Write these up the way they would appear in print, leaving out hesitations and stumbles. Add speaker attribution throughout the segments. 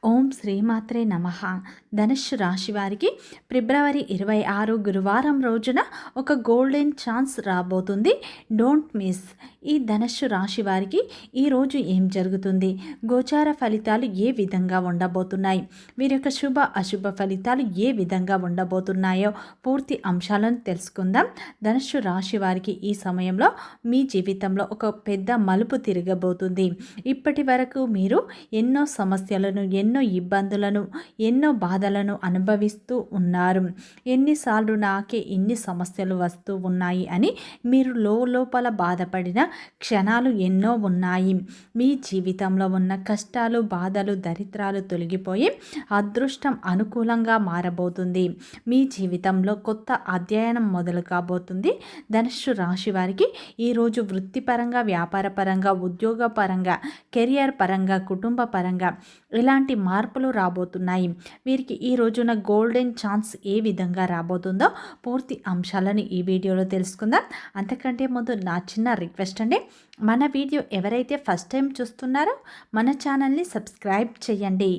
Speaker 1: ఓం శ్రీమాత్రే నమః. ధనుస్సు రాశి వారికి ఫిబ్రవరి 26 గురువారం రోజున ఒక గోల్డెన్ ఛాన్స్ రాబోతుంది. Don't miss. ఈ ధనుస్సు రాశి వారికి ఈరోజు ఏం జరుగుతుంది, గోచార ఫలితాలు ఏ విధంగా ఉండబోతున్నాయి, వీరి యొక్క శుభ అశుభ ఫలితాలు ఏ విధంగా ఉండబోతున్నాయో పూర్తి అంశాలను తెలుసుకుందాం. ధనుస్సు రాశి వారికి ఈ సమయంలో మీ జీవితంలో ఒక పెద్ద మలుపు తిరగబోతుంది. ఇప్పటి వరకు మీరు ఎన్నో సమస్యలను, ఎన్నో ఇబ్బందులను, ఎన్నో బాధలను అనుభవిస్తూ ఉన్నారు. ఎన్నిసార్లు నాకే ఇన్ని సమస్యలు వస్తూ ఉన్నాయి అని మీరు లోపల బాధపడిన క్షణాలు ఎన్నో ఉన్నాయి. మీ జీవితంలో ఉన్న కష్టాలు, బాధలు, దరిద్రాలు తొలగిపోయి అదృష్టం అనుకూలంగా మారబోతుంది. మీ జీవితంలో కొత్త అధ్యయనం మొదలు కాబోతుంది. ధనుస్సు రాశి వారికి ఈరోజు వృత్తిపరంగా, వ్యాపారపరంగా, ఉద్యోగపరంగా, కెరియర్ పరంగా, కుటుంబ పరంగా ఎలాంటి మార్పులు రాబోతున్నాయి, వీరికి ఈ రోజున గోల్డెన్ ఛాన్స్ ఏ విధంగా రాబోతుందో పూర్తి అంశాలను ఈ వీడియోలో తెలుసుకుందాం. అంతకంటే ముందు నా చిన్న రిక్వెస్ట్ అండి, మన వీడియో ఎవరైతే ఫస్ట్ టైం చూస్తున్నారో మన ఛానల్ని సబ్స్క్రైబ్ చేయండి,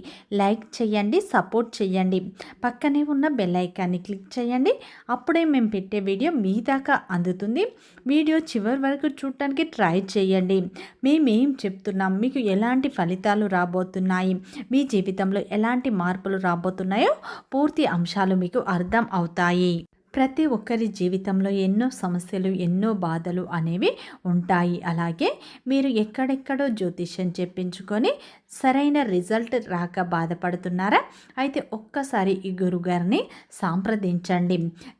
Speaker 1: లైక్ చేయండి, సపోర్ట్ చేయండి. పక్కనే ఉన్న బెల్ ఐకాన్ని క్లిక్ చేయండి. అప్పుడే మేము పెట్టే వీడియో మీ దాకా అందుతుంది. వీడియో చివరి వరకు చూడటానికి ట్రై చేయండి. మేమేం చెప్తున్నాం, మీకు ఎలాంటి ఫలితాలు రాబోతున్నాయి, మీ జీవితంలో ఎలాంటి మార్పులు రాబోతున్నాయో పూర్తి అంశాలు మీకు అర్థం అవుతాయి. ప్రతి ఒక్కరి జీవితంలో ఎన్నో సమస్యలు, ఎన్నో బాధలు అనేవి ఉంటాయి. అలాగే మీరు ఎక్కడెక్కడో జ్యోతిష్యం చెప్పించుకొని సరైన రిజల్ట్ రాక బాధపడుతున్నారా? అయితే ఒక్కసారి ఈ గురుగారిని సంప్రదించండి.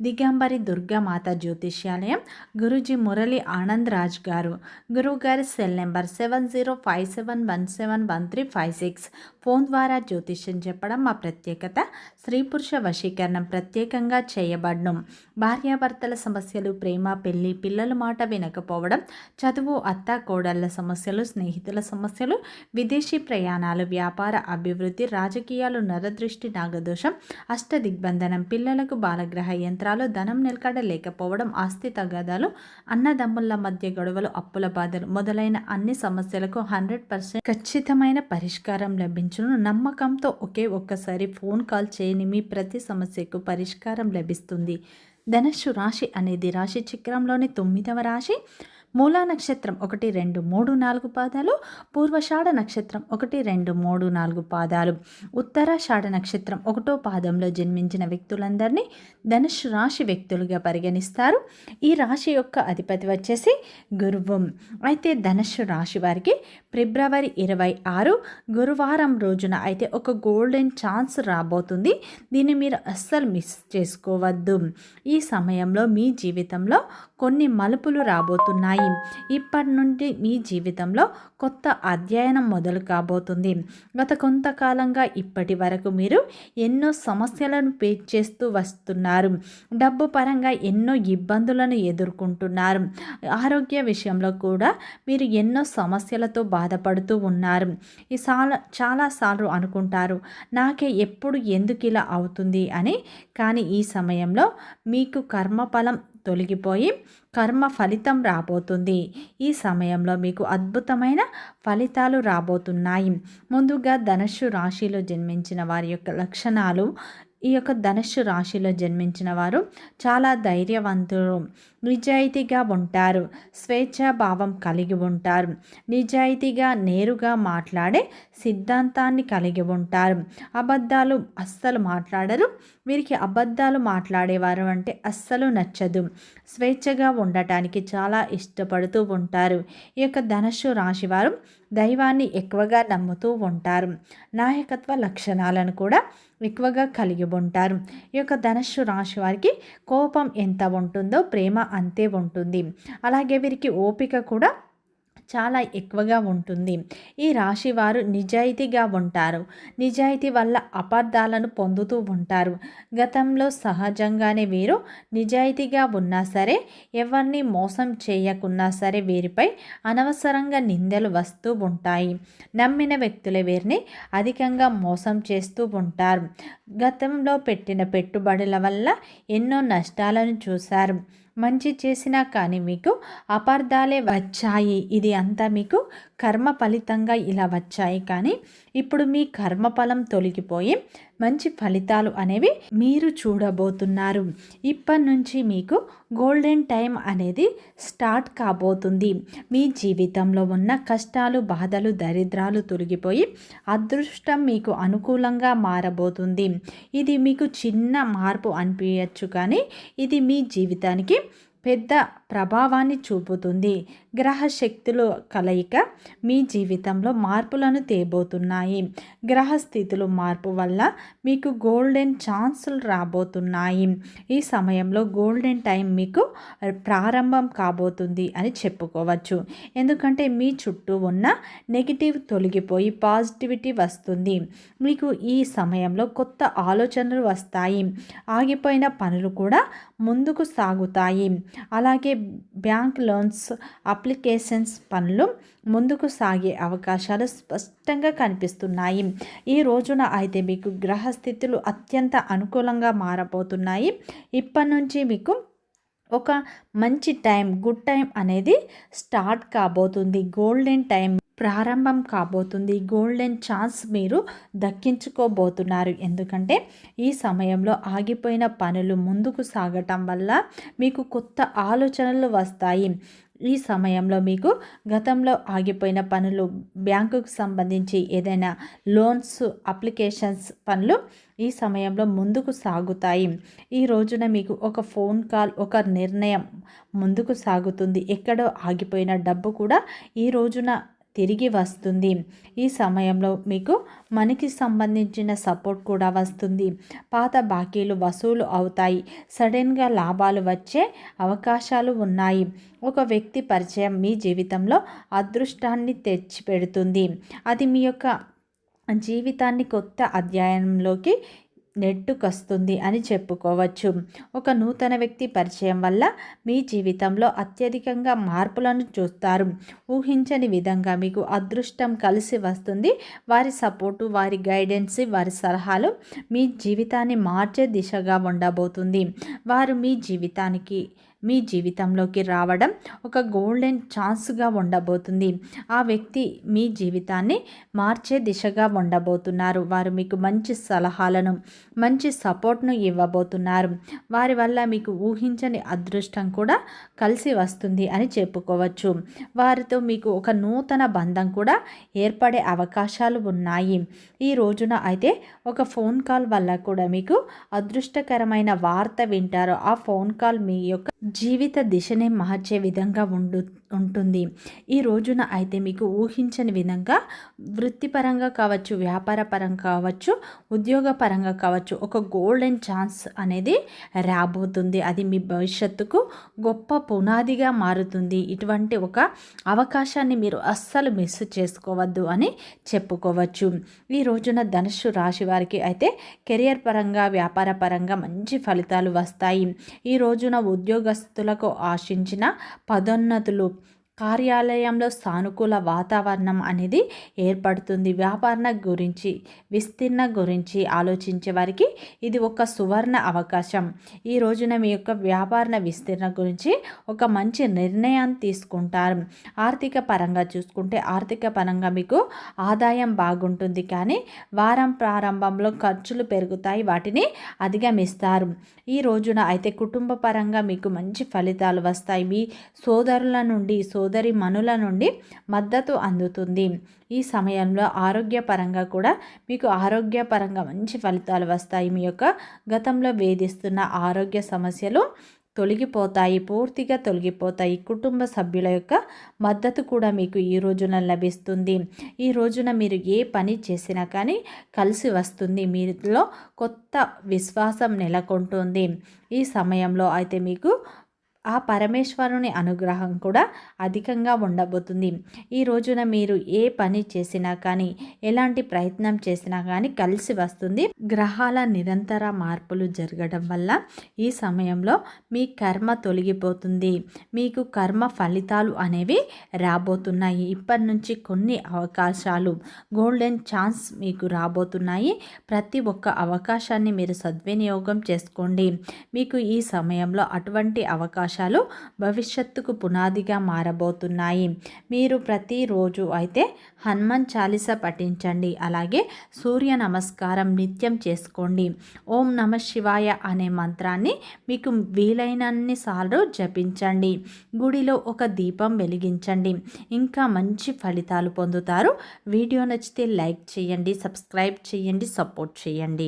Speaker 1: దిగంబరి దుర్గామాత జ్యోతిష్యాలయం, గురూజీ మురళి ఆనంద్ రాజ్ గారు. గురువుగారి సెల్ నెంబర్ 7057171356. ఫోన్ ద్వారా జ్యోతిష్యం చెప్పడం మా ప్రత్యేకత. స్త్రీ పురుష వశీకరణం ప్రత్యేకంగా చేయబడ్డం. భార్యాభర్తల సమస్యలు, ప్రేమ, పెళ్లి, పిల్లల మాట వినకపోవడం, చదువు, అత్త కోడళ్ల సమస్యలు, స్నేహితుల సమస్యలు, విదేశీ ప్రయాణాలు, వ్యాపార అభివృద్ధి, రాజకీయాలు, నరదృష్టి, నాగదోషం, అష్టదిగ్బంధనం, పిల్లలకు బాలగ్రహ యంత్రాలు, ధనం నిలకడ లేకపోవడం, ఆస్తి తగాదాలు, అన్నదమ్ముల మధ్య గొడవలు, అప్పుల బాధలు మొదలైన అన్ని సమస్యలకు 100% ఖచ్చితమైన పరిష్కారం లభించును. నమ్మకంతో ఒక్కసారి ఫోన్ కాల్ చేయని మీ ప్రతి సమస్యకు పరిష్కారం లభిస్తుంది. ధనుస్సు రాశి అనేది రాశి చక్రంలోని 9వ రాశి. మూలా నక్షత్రం 1, 2, 3, 4 పాదాలు, పూర్వషాఢ నక్షత్రం 1, 2, 3, 4 పాదాలు, ఉత్తరాషాఢ నక్షత్రం 1వ పాదంలో జన్మించిన వ్యక్తులందరినీ ధనుస్సు రాశి వ్యక్తులుగా పరిగణిస్తారు. ఈ రాశి యొక్క అధిపతి వచ్చేసి గురువు. అయితే ధనుస్సు రాశి వారికి ఫిబ్రవరి 26 గురువారం రోజున అయితే ఒక గోల్డెన్ ఛాన్స్ రాబోతుంది. దీన్ని మీరు అస్సలు మిస్ చేసుకోవద్దు. ఈ సమయంలో మీ జీవితంలో కొన్ని మలుపులు రాబోతున్నాయి. ఇప్పటి నుండి మీ జీవితంలో కొత్త అధ్యయనం మొదలు కాబోతుంది. గత కొంతకాలంగా ఇప్పటి వరకు మీరు ఎన్నో సమస్యలను ఫేస్ చేస్తూ వస్తున్నారు. డబ్బు పరంగా ఎన్నో ఇబ్బందులను ఎదుర్కొంటున్నారు. ఆరోగ్య విషయంలో కూడా మీరు ఎన్నో సమస్యలతో బాధపడుతూ ఉన్నారు. చాలాసార్లు అనుకుంటారు, నాకే ఎప్పుడు ఎందుకు ఇలా అవుతుంది అని. కానీ ఈ సమయంలో మీకు కర్మఫలం తొలగిపోయి కర్మ ఫలితం రాబోతుంది. ఈ సమయంలో మీకు అద్భుతమైన ఫలితాలు రాబోతున్నాయి. ముందుగా ధనుస్సు రాశిలో జన్మించిన వారి యొక్క లక్షణాలు. ఈ యొక్క ధనుస్సు రాశిలో జన్మించిన వారు చాలా ధైర్యవంతులు, నిజాయితీగా ఉంటారు, స్వేచ్ఛాభావం కలిగి ఉంటారు, నిజాయితీగా నేరుగా మాట్లాడే సిద్ధాంతాన్ని కలిగి ఉంటారు. అబద్ధాలు అస్సలు మాట్లాడరు. వీరికి అబద్ధాలు మాట్లాడేవారు అంటే అస్సలు నచ్చదు. స్వేచ్ఛగా ఉండటానికి చాలా ఇష్టపడుతూ ఉంటారు. ఈ యొక్క ధనుస్సు రాశి వారు దైవాన్ని ఎక్కువగా నమ్ముతూ ఉంటారు. నాయకత్వ లక్షణాలను కూడా ఎక్కువగా కలిగి ఉంటారు. ఈ యొక్క ధనుస్సు రాశి వారికి కోపం ఎంత ఉంటుందో ప్రేమ అంతే ఉంటుంది. అలాగే వీరికి ఓపిక కూడా చాలా ఎక్కువగా ఉంటుంది. ఈ రాశి వారు నిజాయితీగా ఉంటారు. నిజాయితీ వల్ల అపార్థాలను పొందుతూ ఉంటారు. గతంలో సహజంగానే వీరు నిజాయితీగా ఉన్నా సరే, ఎవరిని మోసం చేయకున్నా సరే వీరిపై అనవసరంగా నిందలు వస్తూ ఉంటాయి. నమ్మిన వ్యక్తులే వీరిని అధికంగా మోసం చేస్తూ ఉంటారు. గతంలో పెట్టిన పెట్టుబడుల వల్ల ఎన్నో నష్టాలను చూశారు. మంచి చేసినా కానీ మీకు అపార్థాలే వచ్చాయి. ఇది అంతా మీకు కర్మ ఫలితంగా ఇలా వచ్చాయి. కానీ ఇప్పుడు మీ కర్మఫలం తొలగిపోయి మంచి ఫలితాలు అనేవి మీరు చూడబోతున్నారు. ఇప్పటి నుంచి మీకు గోల్డెన్ టైం అనేది స్టార్ట్ కాబోతుంది. మీ జీవితంలో ఉన్న కష్టాలు, బాధలు, దరిద్రాలు తొలగిపోయి అదృష్టం మీకు అనుకూలంగా మారబోతుంది. ఇది మీకు చిన్న మార్పు అనిపించచ్చు, కానీ ఇది మీ జీవితానికి పెద్ద ప్రభావాన్ని చూపుతుంది. గ్రహ శక్తుల కలయిక మీ జీవితంలో మార్పులను తేబోతున్నాయి. గ్రహ స్థితులు మార్పు వల్ల మీకు గోల్డెన్ ఛాన్సులు రాబోతున్నాయి. ఈ సమయంలో గోల్డెన్ టైం మీకు ప్రారంభం కాబోతుంది అని చెప్పుకోవచ్చు. ఎందుకంటే మీ చుట్టూ ఉన్న నెగిటివ్ తొలగిపోయి పాజిటివిటీ వస్తుంది. మీకు ఈ సమయంలో కొత్త ఆలోచనలు వస్తాయి. ఆగిపోయిన పనులు కూడా ముందుకు సాగుతాయి. అలాగే బ్యాంక్ లోన్స్, అప్లికేషన్స్ పనులు ముందుకు సాగే అవకాశాలు స్పష్టంగా కనిపిస్తున్నాయి. ఈ రోజున అయితే మీకు గ్రహస్థితులు అత్యంత అనుకూలంగా మారబోతున్నాయి. ఇప్పటి నుంచి మీకు ఒక మంచి టైం, గుడ్ టైం అనేది స్టార్ట్ కాబోతుంది. గోల్డెన్ టైం ప్రారంభం కాబోతుంది. గోల్డెన్ ఛాన్స్ మీరు దక్కించుకోబోతున్నారు. ఎందుకంటే ఈ సమయంలో ఆగిపోయిన పనులు ముందుకు సాగటం వల్ల మీకు కొత్త ఆలోచనలు వస్తాయి. ఈ సమయంలో మీకు గతంలో ఆగిపోయిన పనులు, బ్యాంకుకు సంబంధించి ఏదైనా లోన్స్, అప్లికేషన్స్ పనులు ఈ సమయంలో ముందుకు సాగుతాయి. ఈ రోజున మీకు ఒక ఫోన్ కాల్, ఒక నిర్ణయం ముందుకు సాగుతుంది. ఎక్కడో ఆగిపోయిన డబ్బు కూడా ఈ రోజున తిరిగి వస్తుంది. ఈ సమయంలో మీకు మనకి సంబంధించిన సపోర్ట్ కూడా వస్తుంది. పాత బాకీలు వసూలు అవుతాయి. సడన్గా లాభాలు వచ్చే అవకాశాలు ఉన్నాయి. ఒక వ్యక్తి పరిచయం మీ జీవితంలో అదృష్టాన్ని తెచ్చిపెడుతుంది. అది మీ యొక్క జీవితాన్ని కొత్త అధ్యాయంలోకి నెట్టుకొస్తుంది అని చెప్పుకోవచ్చు. ఒక నూతన వ్యక్తి పరిచయం వల్ల మీ జీవితంలో అత్యధికంగా మార్పులను చూస్తారు. ఊహించని విధంగా మీకు అదృష్టం కలిసి వస్తుంది. వారి సపోర్టు, వారి గైడెన్స్, వారి సలహాలు మీ జీవితాన్ని మార్చే దిశగా ఉండబోతుంది. వారు మీ జీవితంలోకి రావడం ఒక గోల్డెన్ ఛాన్స్గా ఉండబోతుంది. ఆ వ్యక్తి మీ జీవితాన్ని మార్చే దిశగా ఉండబోతున్నారు. వారు మీకు మంచి సలహాలను, మంచి సపోర్ట్ను ఇవ్వబోతున్నారు. వారి వల్ల మీకు ఊహించని అదృష్టం కూడా కలిసి వస్తుంది అని చెప్పుకోవచ్చు. వారితో మీకు ఒక నూతన బంధం కూడా ఏర్పడే అవకాశాలు ఉన్నాయి. ఈ రోజున అయితే ఒక ఫోన్ కాల్ వల్ల కూడా మీకు అదృష్టకరమైన వార్త వింటారు. ఆ ఫోన్ కాల్ మీ యొక్క జీవిత దిశనే మార్చే విధంగా ఉంటుంది. ఈ రోజున అయితే మీకు ఊహించని విధంగా వృత్తిపరంగా కావచ్చు, వ్యాపార పరంగా కావచ్చు, ఉద్యోగ పరంగా కావచ్చు, ఒక గోల్డెన్ ఛాన్స్ అనేది రాబోతుంది. అది మీ భవిష్యత్తుకు గొప్ప పునాదిగా మారుతుంది. ఇటువంటి ఒక అవకాశాన్ని మీరు అస్సలు మిస్ చేసుకోవద్దు అని చెప్పుకోవచ్చు. ఈ రోజున ధనుస్సు రాశి వారికి అయితే కెరియర్ పరంగా, వ్యాపార పరంగా మంచి ఫలితాలు వస్తాయి. ఈ రోజున ఉద్యోగస్తులకు ఆశించిన పదోన్నతులు, కార్యాలయంలో సానుకూల వాతావరణం అనేది ఏర్పడుతుంది. వ్యాపారణ గురించి, విస్తీర్ణ గురించి ఆలోచించే వారికి ఇది ఒక సువర్ణ అవకాశం. ఈ రోజున మీ యొక్క వ్యాపార విస్తీర్ణ గురించి ఒక మంచి నిర్ణయాన్ని తీసుకుంటారు. ఆర్థిక పరంగా చూసుకుంటే ఆర్థిక పరంగా మీకు ఆదాయం బాగుంటుంది, కానీ వారం ప్రారంభంలో ఖర్చులు పెరుగుతాయి. వాటిని అధిగమిస్తారు. ఈ రోజున అయితే కుటుంబ పరంగా మీకు మంచి ఫలితాలు వస్తాయి. మీ సోదరుల నుండి, సోదరి మనుల నుండి మద్దతు అందుతుంది. ఈ సమయంలో ఆరోగ్యపరంగా కూడా మీకు ఆరోగ్యపరంగా మంచి ఫలితాలు వస్తాయి. మీ యొక్క గతంలో వేధిస్తున్న ఆరోగ్య సమస్యలు తొలగిపోతాయి, పూర్తిగా తొలగిపోతాయి. కుటుంబ సభ్యుల యొక్క మద్దతు కూడా మీకు ఈ రోజున లభిస్తుంది. ఈ రోజున మీరు ఏ పని చేసినా కానీ కలిసి వస్తుంది. మీలో కొత్త విశ్వాసం నెలకొంటుంది. ఈ సమయంలో అయితే మీకు ఆ పరమేశ్వరుని అనుగ్రహం కూడా అధికంగా ఉండబోతుంది. ఈ రోజున మీరు ఏ పని చేసినా కానీ, ఎలాంటి ప్రయత్నం చేసినా కానీ కలిసి వస్తుంది. గ్రహాల నిరంతర మార్పులు జరగడం వల్ల ఈ సమయంలో మీ కర్మ తొలగిపోతుంది. మీకు కర్మ ఫలితాలు అనేవి రాబోతున్నాయి. ఇప్పటి నుంచి కొన్ని అవకాశాలు, గోల్డెన్ ఛాన్స్ మీకు రాబోతున్నాయి. ప్రతి ఒక్క అవకాశాన్ని మీరు సద్వినియోగం చేసుకోండి. మీకు ఈ సమయంలో అటువంటి అవకాశాలు అవకాశాలు భవిష్యత్తుకు పునాదిగా మారబోతున్నాయి. మీరు ప్రతిరోజు అయితే హనుమాన్ చాలీసా పఠించండి. అలాగే సూర్య నమస్కారం నిత్యం చేసుకోండి. ఓం నమ శివాయ అనే మంత్రాన్ని మీకు వీలైనన్ని సార్లు జపించండి. గుడిలో ఒక దీపం వెలిగించండి. ఇంకా మంచి ఫలితాలు పొందుతారు. వీడియో నచ్చితే లైక్ చేయండి, సబ్స్క్రైబ్ చేయండి, సపోర్ట్ చేయండి.